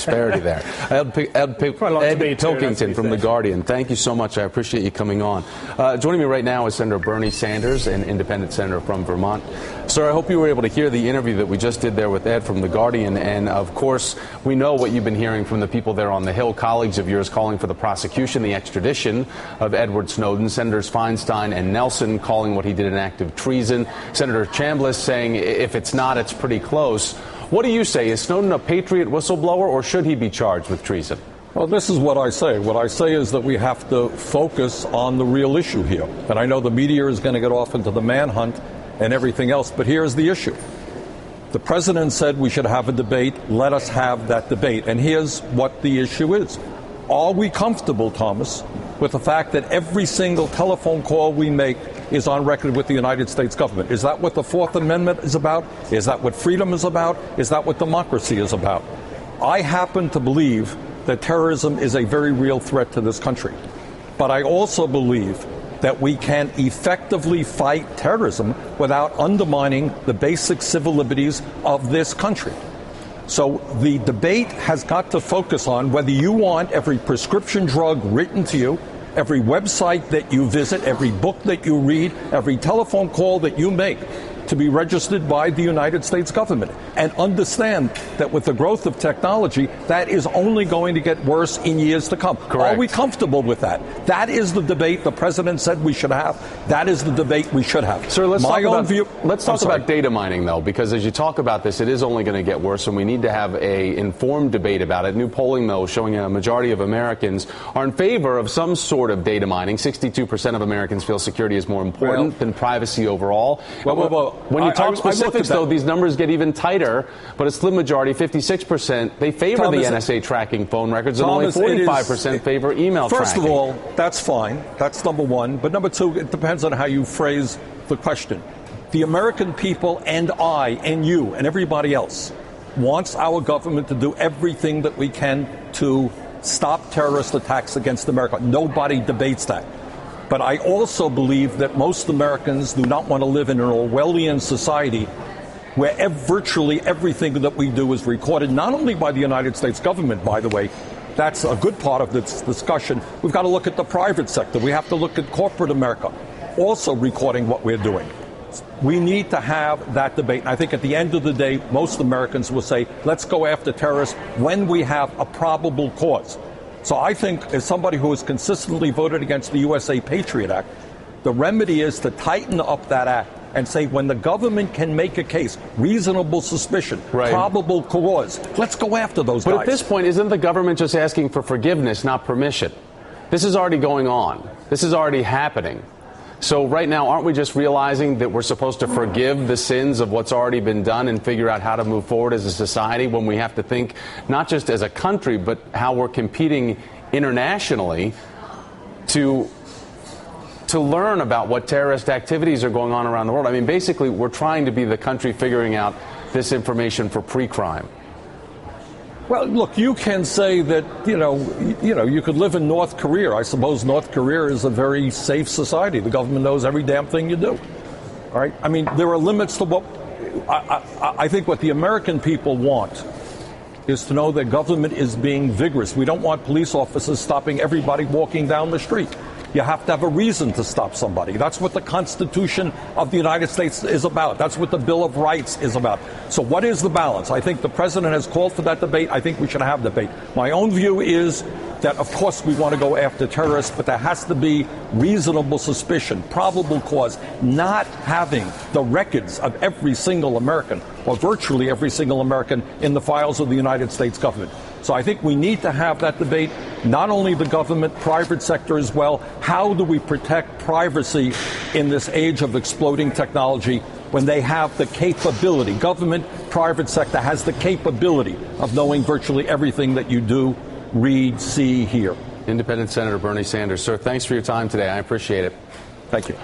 prosperity there. Ed Pilkington from The Guardian, thank you so much. I appreciate you coming on. Joining me right now is Senator Bernie Sanders, an independent senator from Vermont. Sir, I hope you were able to hear the interview that we just did there with Ed from The Guardian. And, of course, we know what you've been hearing from the people there on the Hill, colleagues of yours calling for the prosecution, the extradition of Edward Snowden, Senators Feinstein and Nelson calling what he did an act of treason, Senator Chambliss saying if it's not, it's pretty close. What do you say? Is Snowden a patriot whistleblower, or should he be charged with treason? Well, this is what I say. What I say is that we have to focus on the real issue here. And I know the media is going to get off into the manhunt and everything else, but here's the issue. The president said we should have a debate. Let us have that debate. And here's what the issue is. Are we comfortable, Thomas, with the fact that every single telephone call we make is on record with the United States government? Is that what the Fourth Amendment is about? Is that what freedom is about? Is that what democracy is about? I happen to believe that terrorism is a very real threat to this country. But I also believe that we can effectively fight terrorism without undermining the basic civil liberties of this country. So the debate has got to focus on whether you want every prescription drug written to you, every website that you visit, every book that you read, every telephone call that you make to be registered by the United States government. And understand that with the growth of technology, that is only going to get worse in years to come. Correct. Are we comfortable with that? That is the debate the president said we should have. That is the debate we should have. Sir, let's talk about data mining, though, because as you talk about this, it is only going to get worse, and we need to have a informed debate about it. New polling, though, showing a majority of Americans are in favor of some sort of data mining. 62% of Americans feel security is more important than privacy overall. When you talk specifics, though, these numbers get even tighter, but a slim majority, 56%, they favor the NSA tracking phone records, and only 45% favor email tracking. First of all, that's fine. That's number one. But number two, it depends on how you phrase the question. The American people and I and you and everybody else wants our government to do everything that we can to stop terrorist attacks against America. Nobody debates that. But I also believe that most Americans do not want to live in an Orwellian society where virtually everything that we do is recorded, not only by the United States government, by the way. That's a good part of this discussion. We've got to look at the private sector. We have to look at corporate America, also recording what we're doing. We need to have that debate. And I think at the end of the day, most Americans will say, let's go after terrorists when we have a probable cause. So I think, as somebody who has consistently voted against the USA Patriot Act, the remedy is to tighten up that act and say when the government can make a case, reasonable suspicion, probable cause, let's go after those guys. But at this point, isn't the government just asking for forgiveness, not permission? This is already going on. This is already happening. So right now, aren't we just realizing that we're supposed to forgive the sins of what's already been done and figure out how to move forward as a society when we have to think not just as a country, but how we're competing internationally to learn about what terrorist activities are going on around the world? I mean, basically, we're trying to be the country figuring out this information for pre-crime. Well, look, you can say that, you could live in North Korea. I suppose North Korea is a very safe society. The government knows every damn thing you do. All right? I mean, there are limits to what I think what the American people want is to know that government is being vigorous. We don't want police officers stopping everybody walking down the street. You have to have a reason to stop somebody. That's what the Constitution of the United States is about. That's what the Bill of Rights is about. So what is the balance? I think the president has called for that debate. I think we should have debate. My own view is that, of course, we want to go after terrorists, but there has to be reasonable suspicion, probable cause, not having the records of every single American or virtually every single American in the files of the United States government. So I think we need to have that debate, not only the government, private sector as well. How do we protect privacy in this age of exploding technology when they have the capability? Government, private sector has the capability of knowing virtually everything that you do, read, see, hear. Independent Senator Bernie Sanders. Sir, thanks for your time today. I appreciate it. Thank you.